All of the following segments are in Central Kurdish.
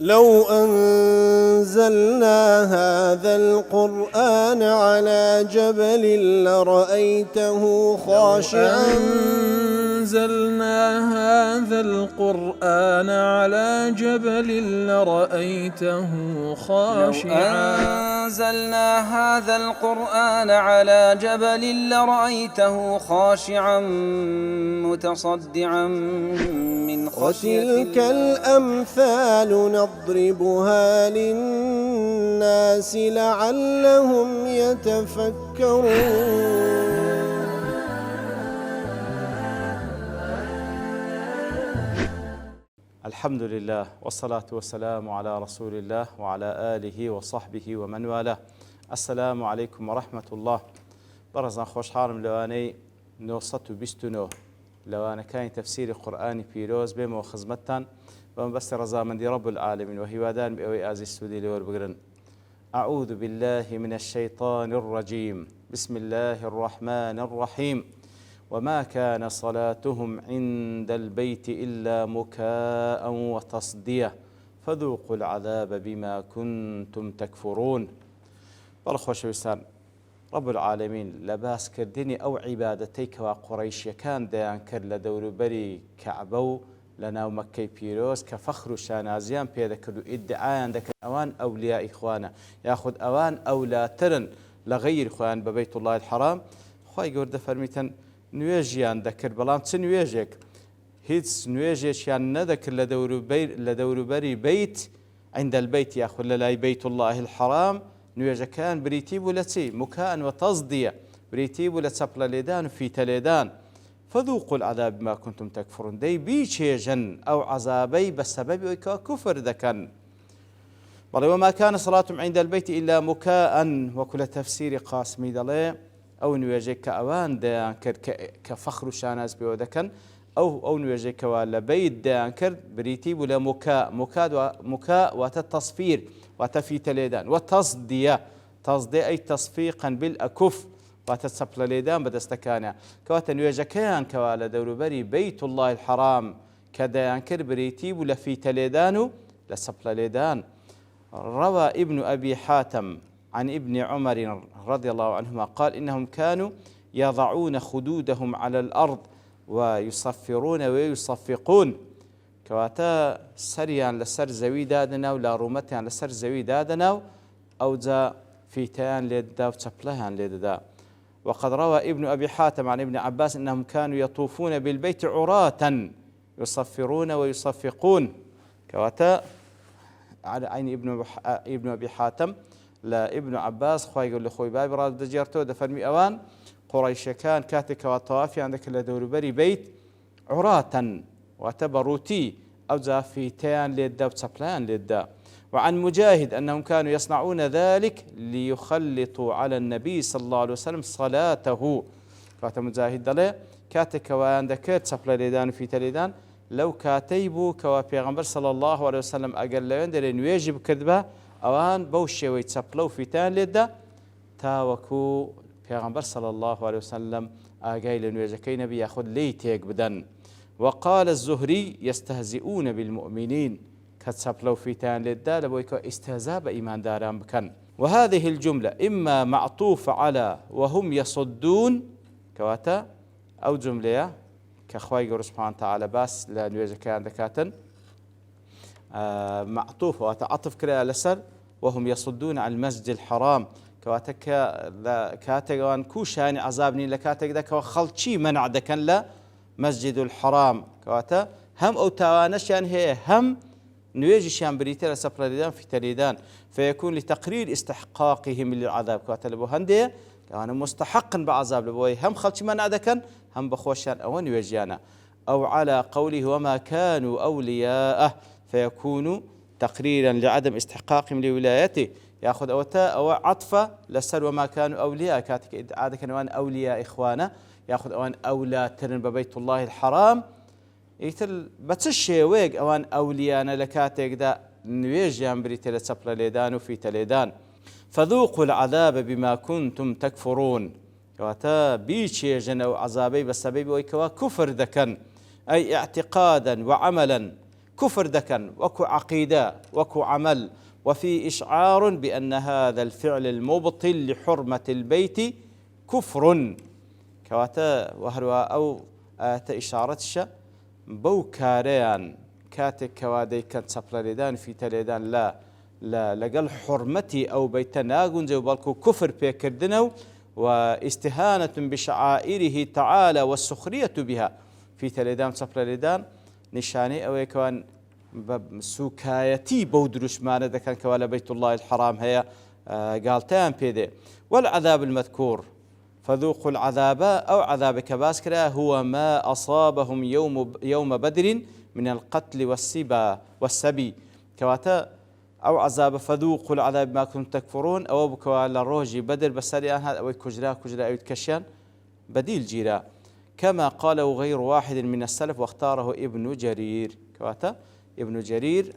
لو أنزلنا هذا القرآن على جبل لرأيته خاشعا أنزلنا هذا القرآن على جبل لرأيته خاشعا أنزلنا هذا القرآن على جبل لرأيته خاشعا متصدعا من خشية وتلك الأمثال نضربها للناس لعلهم يتفكرون. الحمد لله والصلاة والسلام على رسول الله وعلى آله وصحبه ومن والاه. السلام عليكم ورحمة الله. برزان خوش حارم لواني 929 لوانا كان تفسير قرآن بيروز بما وخزمتان ومبس رزامندي رب العالمين وهيوادان بأوي آزي السودي لور بقرن. أعوذ بالله من الشيطان الرجيم. بسم الله الرحمن الرحيم. وما كان صلاتهم عند البيت إلا مكاء وتصدية فذوقوا العذاب بما كنتم تكفرون. برخوش ويسان رب العالمين لباس كردني أو عبادتيك وقريش كان ديان كر لدور بري كعبو لنا مكي بيروز كفخر شانازيان بيدا كردو ادعاء عندك أوان أولياء إخوانا ياخذ أوان أولا ترن لغير إخوان ببيت الله الحرام. خواهي قرد فرميتن نوێژیان دەکرد بەڵام چ نوێژێک هیچ نوێژێکیان نەدەکرد لە دەوروبەری بیت عند البيت یاخود لەلای بيت الله الحرام. نوێژەکان بریتی بوو لە چی؟ مکان و تەزدیە، بریتی بوو لە چەپڵە لێدان و فیتە لێدان. فذوقوا العذاب بما كنتم تكفرون. دەی بیچێژن ئەو عەزابەی بە سەبەبی ئەوەی کە کوفر دەکەن. بەڵێ وما كان صلاتهم عند البيت إلا مكاء وەکو لە تەفسیری قاسمی دەڵێ ئەو نوێژێک کە ئەوان دەیان کرد کە فەخر و شاناز پێوە دەکەن ئەو نوێژێکەوە لە بەیت دەیان کرد بریتی بوو لە مکا واتە تەصفیر واتە فیتە لێدان و تەزدیە تەزدێ ئەی تەصفیقا بالئەکوف واتە چەپڵە لێدان بەدەستەکانە کەواتە نوێژەکەیان کەوا لە دەوروبەری بەیت الله الحرام کە دەیان کرد بریتی بوو لە فیتە لێدان و لە چەپڵە لێدان. روى ابن أبي حاتم عن ابن عمر رضي الله عنهما قال إنهم كانوا يضعون خدودهم على الأرض ويصفرون ويصفقون كواتا سريان لسر زوي دادنا ولا رومتان لسر زوي دادنا أو جا فيتان ليدا وتشبلهان ليدا. وقد روى ابن أبي حاتم عن ابن عباس إنهم كانوا يطوفون بالبيت عراة يصفرون ويصفقون كواتا على عين ابن أبي حاتم لا ابن عباس خوي يقول لخوي بابي راد دجيرتو دفرمي أوان قريش كان كاتك وطوافي عندك لدوربري بيت عراة وتبروتي أو زافيتان للدا وتسبلان للدا. وعن مجاهد أنهم كانوا يصنعون ذلك ليخلطوا على النبي صلى الله عليه وسلم صلاته. كات مجاهد دله كاتك وعندك تسبل ليدان في تليدان لو كاتيبو كوا پیغمبر صلى الله عليه وسلم أقل لين دلين يجب كذبه ئەوان بەو شێوەی چەپڵە و فیتان لێدا تاوەکو پێغەمبەر صلی الله عليه وسلم ئاگای لە نوێژەکەی نەبی یاخود لی تێک بدەن. وقال الزهري يستهزئون بالمؤمنين کە چەپڵە و فیتان لێدا لە بۆی کە ئیستهزا بە ئیمانداران بکەن. وهذه الجملة إما معطوف على وهم يصدون كواتا أو جملة كخواي قرص سبحانه وتعالى باس لە نوێژەکەیان دەکاتن معطوف وتعطف كلا لسر وهم يصدون عن المسجد الحرام كواتك كاتجوان كوشان عذابني لكاتك ذاك وخلشي منع ذكن لا مسجد الحرام كواتا هم أو توانشان هي هم نواجشان بريتة لسبردان في تريدان فيكون لتقرير استحقاقهم للعذاب كواتا لبوهندية كانوا مستحقا بعذاب لبوي هم خلشي منع ذكن هم بخوشان أو نواجيانا أو على قوله وما كانوا أولياءه فيكون تقريرا لعدم استحقاقهم لولايته ياخذ أو عطفة لسر وما كانوا أولياء كاتك عادة كانوا أولياء إخوانا ياخذ أوان أولى ترن ببيت الله الحرام يتل بتشي ويق أوان أوليانا لكاتك دا نويجيان بريت لسبل ليدان وفي تليدان. فذوقوا العذاب بما كنتم تكفرون كواتا بيشي جنو عذابي بسبب ويكوا كفر دكن أي اعتقادا وعملا كفر دكن وكو عقيدة وكو عمل، وفي إشعار بأن هذا الفعل المبطل لحرمة البيت كفر كواتا وهروا أو إشارتش بو كاريان كاتك كوادي كانت سبلاليدان في تليدان لا لقل حرمتي أو بيتناغن جو بالكو كفر بيكردنو واستهانة بشعائره تعالى والسخرية بها في تليدان سبلاليدان نشاني أو يكون سوكايتي بودرش مانا كان كوالا بيت الله الحرام هي قالتان بيدي. والعذاب المذكور فذوقوا العذاب أو عذاب كباسكرا هو ما أصابهم يوم بدر من القتل والسبي كواتا أو عذاب فذوقوا العذاب ما كنتم تكفرون أو بكوالا روجي بدر بسريان هذا أو كجرا أو يتكشيان بديل جيرا كما قاله غير واحد من السلف واختاره ابن جرير كواتا ابن جرير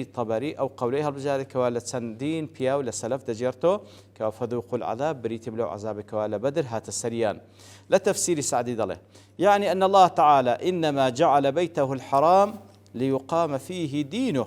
الطبري أو قوليها البجاري كوالا سندين بياو لسلف دجيرتو كوافذوقوا العذاب بريت بلو عذاب كوالا بدر هات السريان لتفسير سعدي ضله يعني أن الله تعالى إنما جعل بيته الحرام ليقام فيه دينه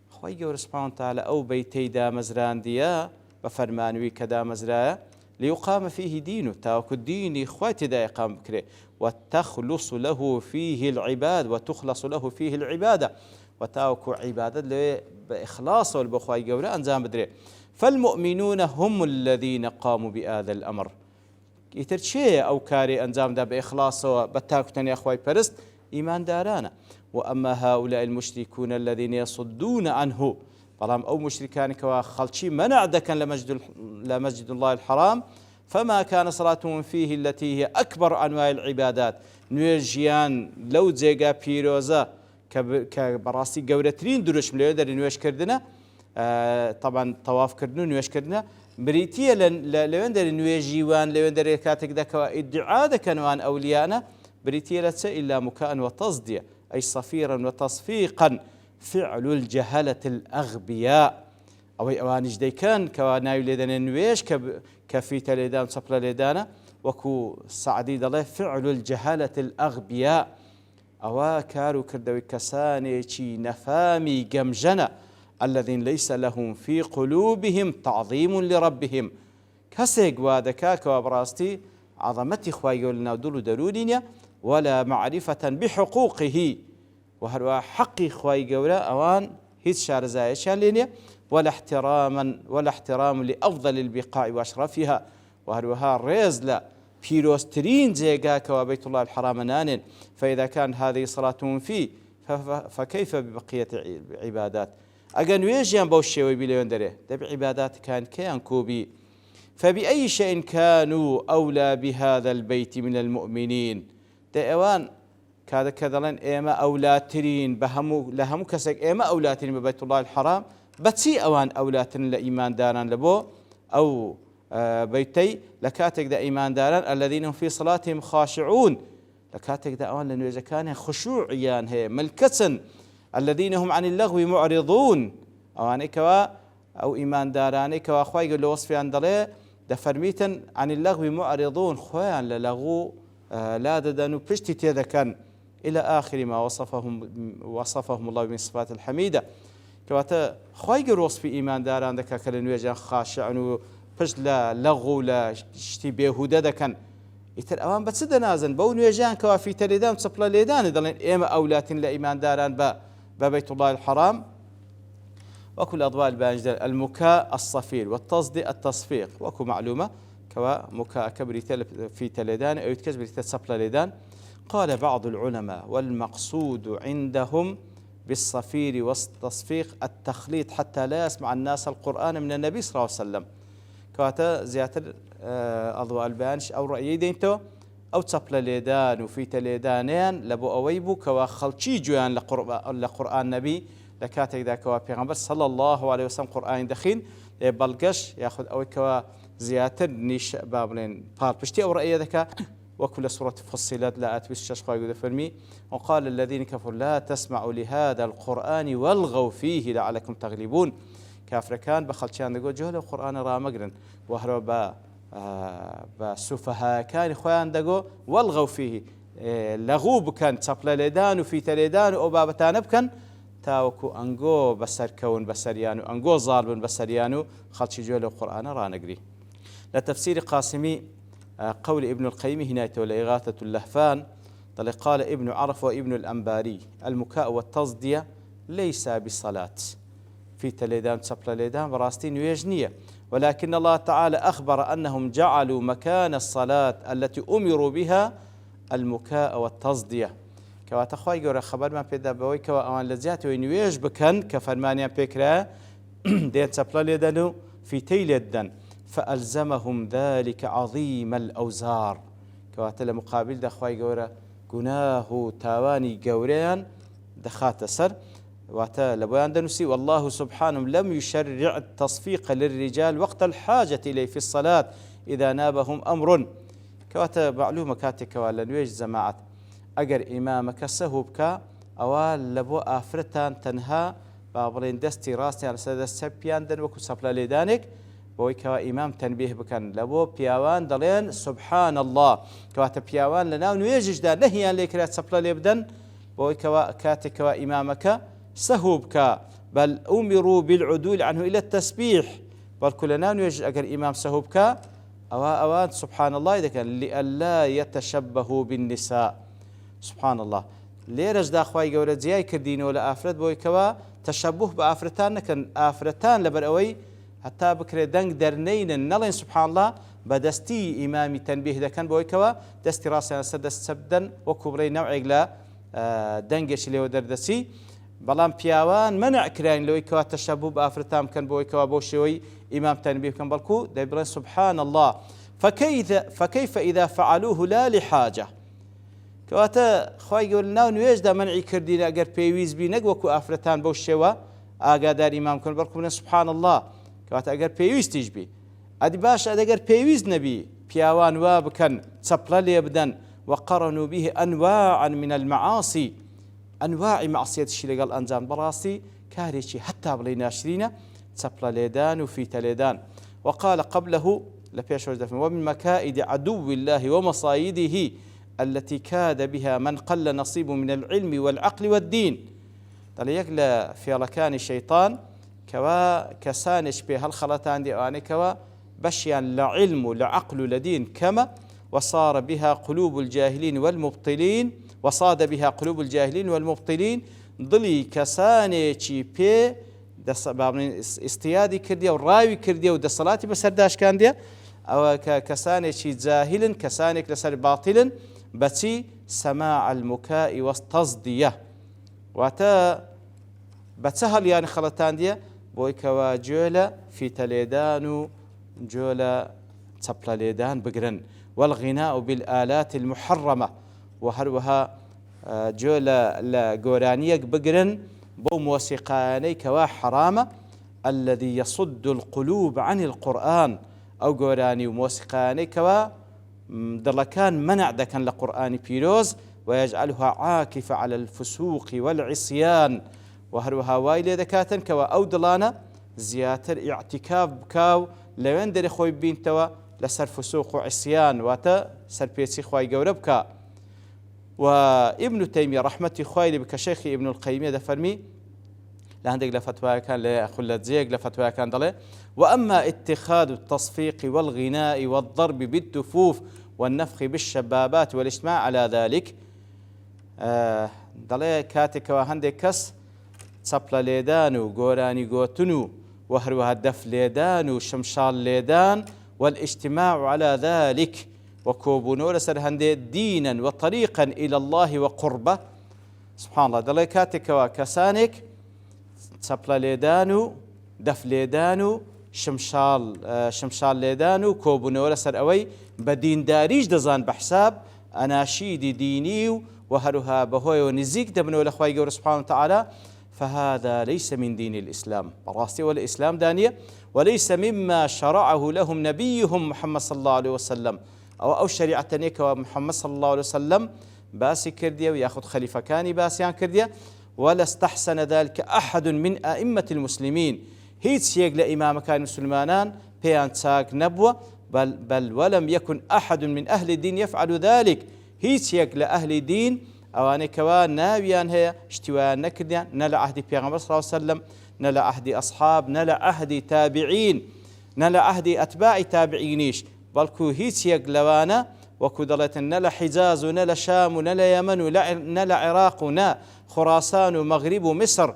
خوي سبحانه وتعالى أو بيتي دا مزران ديا بفرمانوي كدا مزرايا ليقام فيه دينه تاوك الدين خواتي دا يقام بكري وتخلص له فيه العباد وتخلص له فيه العبادة وتاوكو عبادة بإخلاص والبخواي قولا أنزام بدري. فالمؤمنون هم الذين قاموا بهذا الأمر يترشي أو كاري أنزام دا بإخلاص وبتاكو تاني أخواي برست إيمان دارانا. وأما هؤلاء المشركون الذين يصدون عنه طالما أو مشركان كوا خلشي منع دكا لمسجد الله الحرام فما كان صلاتهم فيه التي هي أكبر أنواع العبادات نويجيان لو زيغا بيروزا كبراسي قورترين دروش مليو در نويش كردنا طبعا طواف كردنا نويش كردنا بريتيا لوين در نويجيوان لوين در كاتك دكا ادعاء دكنوان أوليانا بريتيا لتسا إلا مكاء وتصدية أي صفيرا وتصفيقا فعل الجهلة الأغبياء أو أوانج دي كان كوانايو ليدان نويش كفيت ليدان صبر ليدانا وكو سعدي دله فعل الجهلة الأغبياء أو كارو كردوي كساني چي نفامي جمجنة الذين ليس لهم في قلوبهم تعظيم لربهم كسيق وادكا كوابراستي عظمتي خوايو لنا دولو درودينيا ولا معرفة بحقوقه وهروا حقي خواي قولا أوان هيت شارزايشان لينيا ولا احترام لأفضل البقاع وأشرفها وهروها ريزلا بيروسترين زيغا كوابيت الله الحرام نانين فإذا كان هذه صلاتهم فيه فكيف ببقية عبادات أجن ويجيان بوشيوي بليون دريه ده بعبادات كان كوبي فبأي شيء كانوا أولى بهذا البيت من المؤمنين ده أوان كذا لن إما أولاترين لهم كسك إما أولاترين ببيت الله الحرام بتسي أوان أولاترين لإيمان داران لبو أو بيتي لكاتك دا إيمان داران الذين هم في صلاتهم خاشعون لكاتك دا أوان لأنه إذا كان خشوعيان هي ملكسن الذين هم عن اللغو معرضون أوان كوا أو إيمان داران كوا أخوي يقول له وصفي عن دلي دا فرميتا عن اللغو معرضون خوان للغو لا ددانو بشتي تيدا كان إلى آخر ما وصفهم الله من صفات الحميدة كواتا خوايقر وصف إيمان داران دكا كالنويجان خاشعن بش لا لغو لا شتي بيهودا دكان يتر أوان بتسد نازن بو نويجان كوا في تريدان تصبلا ليدان دلين إيما أولات لإيمان داران ببيت الله الحرام وكل أضواء البانجدل المكاء الصفير والتصدي التصفيق وكو معلومة كوا مكاء كبريتال في تليدان أو يتكز بريتال تصبلا ليدان. قال بعض العلماء والمقصود عندهم بالصفير والتصفيق التخليط حتى لا يسمع الناس القرآن من النبي صلى الله عليه وسلم كواتا زيادة أضواء البانش أو رأيي دينتو أو تصبلا ليدان وفي تليدانين لبو أويبو كوا خلشي جوان لقرآن نبي لكاتك دا كوا بيغمبر صلى الله عليه وسلم قرآن دخين بلقش ياخذ أوي كوا زيادة نيش بابلين باربشتي أو رأيي ذكا وكل سورة فصلت لا أتبس شاشخوا فرمي وقال الذين كفروا لا تسمعوا لهذا القرآن والغوا فيه لعلكم تغلبون كافر كان بخلشان دقو جهل القرآن رامقرن وهروا با سفهاء كان خوان دقو والغوا فيه لەغوو بکەن چەپلە لێدان و فیتە لێدان و ئەو بابەتانە بکەن تاوەکو ئەنگۆ بەسەرکەون بەسەریان و ئەنگۆ زاڵ بن بەسەریان و خەڵکی گوێ لەو قورئانە ڕانەگری. لە تەفسیری قاسمی قول ابن القيم هنايته لإغاثة اللهفان قال ابن عرف وابن الأنباري المكاء والتصدية ليس بالصلاة في تليدان تسبل ليدان براستين ويجنية، ولكن الله تعالى أخبر أنهم جعلوا مكان الصلاة التي أمروا بها المكاء والتصدية. كواتا خواهي قورا خبر ما بيدا بوي كوا أوان لزيات وينويج بكن كفرمانيا بيكرا دين تسبل ليدانو في تيليدان فألزمهم ذلك عظيم الأوزار. كواتا لمقابل دا خواهي قورا گوناه تاواني قوريان دخات سر واتا لبوان دنسي والله سبحانه لم يشرع التصفيق للرجال وقت الحاجة إليه في الصلاة إذا نابهم أمر. كواتا معلومة كاتك ولنويج زماعت أجر إمامك سهوبك أوال لبو آفرتان تنها بابلين دستي راسي على سيد السبيان دن وكو سبلا ليدانك بۆی کەوا ئیمام تەنبیه بکەن لە بۆ پیاوان دەڵێن سبحان الله کەواتە پیاوان لە ناو نوێژشدا نەهیان لێکرا چەپلە لێ بدەن بۆی کەوا کاتێکەوە ئیمامەکە سەهوو بکە بەل ئومروا بالعدول عنه إلى التسبيح بەڵکو لە ناو نوێژ ئەگەر ئیمام سەهوو بکە ئەوان سبحان الله دەکەن لئلا يتشبهوا بالنساء. سبحان الله لێرەشدا خوای گەورە جیای کردینەوە لە ئافرەت بۆی کەوا تەشەبوه بە ئافرەتان نەکەن ئافرەتان لەبەر ئەوەی حتى بكري دنگ درنين نلين سبحان الله بدستي إمامي تنبيه دكان بويكوا دستي راسي سدس سبدن وكبري نوعي لا دنگش اللي ودردسي بلان بياوان منع كراين لويكوا تشبه بأفرتام كان بويكوا بوشوي إمام تنبيه كان بالكو دبرين سبحان الله فكيف إذا فعلوه لا لحاجة كواتا خواهي يقول ناو نويج دا منعي كردين اگر بيويز بينك وكو أفرتان بوشوا آقادار إمام كان بالكو سبحان الله كواتا اگر پێویستیش بی ئەدی باش ئەگەر پێویست نەبی پیاوان وا بکەن چەپڵە لێ بدەن وقرنوا به أنواعا من المعاصي أنواع معصيتشی لەگەڵ ئەنجام بەڕاستی کارێکی هەتا بڵێ ناشرینە چەپڵە لێدان و فیتە لێدان. وقال قبله لپێشەوەش دەفرمێ ومن مكائد عدو الله ومصايده التي كاد بها من قل نصيب من العلم والعقل والدين. دەڵێ یەک لە فێڵەکانی شەیطان كوا كسانش به هالخلطان دي أواني كوا بشيان لعلم لعقل لدين كما وصار بها قلوب الجاهلين والمبطلين وصاد بها قلوب الجاهلين والمبطلين ضلي كسانشي بي استيادي كرديا وراوي كرديا ودصلاتي بسرداش كان ديا أو كسانشي جاهل كسانك لسر باطل بتي سماع المكاء والتصدية واتا بتسهل يعني خلطان ديا بۆی کەوا جۆلە فیتە لێدان و جۆلە چەپلە لێدان بگرن والغناء بالآلات المحرمة وهروها جۆلە لە گۆرانیەک بگرن بۆ مۆسیقایانەی کەوا حرامە الذي يصد القلوب عن القرآن ئەو گۆرانی و مۆسیقایانەی کەوا دڵەکان منع دەکەن لە قورئانی پیرۆز ويجعلها عاكفة على الفسوق والعصيان وهروها واي لێ دەکاتن کەوا ئەو دڵانە زیاتر ئیعتیکاف بکاو لەوێن دەرێ خۆی بینتەوە لەسەر فسوق و عیسیان واتە سەرپێچی خوای گەورە بکە. وابن تيمية رحمتي خوای لێ بکە شەیخی ابن القەیمیە دەفەرمی لە هەندێک لە فتوایەکان لە خولەتجەیەک لە فتوایەکان دەڵێ وأما اتخاذ التصفيق والغناء والضرب بالدفوف والنفخ بالشبابات والاجتماع على ذلك دەڵێ کاتێکەوە هەندێک کەس چەپلە لێدان و گۆرانی گۆتن و وهروها دەف لێدان و شمشال لێدان والاجتماع على ذلك وكوبونەوە لەسەر هەندێ دينا وطريقا إلى الله وقربة. سبحان الله دەڵێ کاتێکەوە کەسانێک چەپلە لێدان و دەف لێدان و شمشال لێدان و کۆبوونەوە لەسەر ئەوەی بە دینداریش دەزان بە حساب ئەناشیدی دینی و وهروها بەهۆیەوە نزیک دەبنەوە لە خوای گەورە سبحانه وتعالى فهذا ليس من دين الإسلام براستي والإسلام دانية وليس مما شرعه لهم نبيهم محمد صلى الله عليه وسلم أو شريعة نيك محمد صلى الله عليه وسلم باسي كردية ويأخذ خليفة كاني باسيان كردية ولا استحسن ذلك أحد من أئمة المسلمين هيت سيق لإمام كان مسلمانان بيان تاك نبوة بل ولم يكن أحد من أهل الدين يفعل ذلك هیچ یەک لە ئەهلی دین ئەوانەی کەوا ناویان هەیە شتیوایان نەکردیان نە لە عەهدی پێغەمبەر صلی الله علیه وسلم نە لە عەهدی ئەصحاب نە لە عەهدی تابعین نە لە عەهدی ئەتباعی تابعینیش بەڵکو هیچ یەک لەوانە وەکو دەڵێتن نە لە حیجاز و نە لە شام و نە لە یەمەن و نە لە عێراق و نە خوراسان و مەغریب و میسر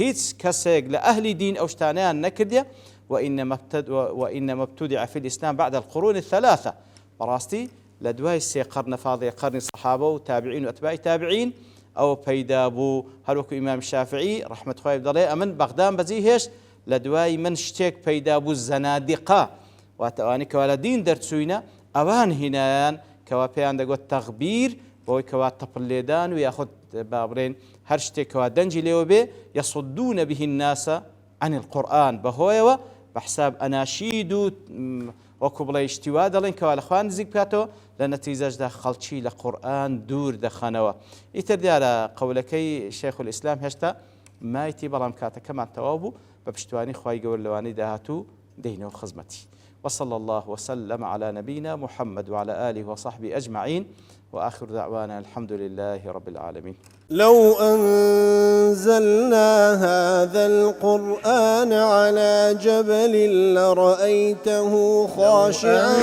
هیچ کەسێک لە ئەهلی دین ئەو شتانەیان نەکردیە وإنما ابتدع في الإسلام بعد القرون الثلاثة براستي لدواي سي قرن فاضي قرن الصحابة وتابعين وأتباع تابعين أو بيدابو هلوكو إمام الشافعي رحمة الله بدلي أمن بغداد بزيهش لدواي من شتيك بيدابو الزنادقة واتواني كوالا دين درتسوينا أوان هنايان كوا بيان دقو التغبير بوي كوا تبليدان وياخد بابرين هر شتيك كوا دنجي ليو بي يصدون به الناس عن القرآن بهوية بحساب أناشيد وكبلا اشتوا دلين كوا لخوان نزيك بكاتو لنتيجة دا خلشي لقرآن دور دخنوا يتردي على قولكي شيخ الإسلام هشتا ما يتي بلام كاتا كما توابو ببشتواني خواي قول لواني دهاتو دينو خزمتي وصلى الله وسلم على نبينا محمد وعلى آله وصحبه أجمعين وآخر دعوانا الحمد لله رب العالمين. لو أنزلنا هذا القرآن على جبل لرأيته خاشعا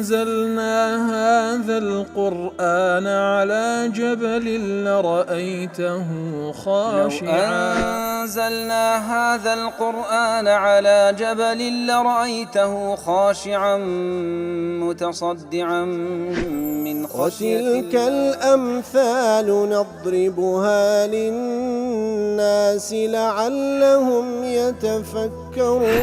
أنزلنا هذا القرآن على جبل لرأيته خاشعا أنزلنا هذا القرآن على جبل لرأيته خاشعا متصدعا من خشية وتلك الأمثال نضربها للناس لعلهم يتفكرون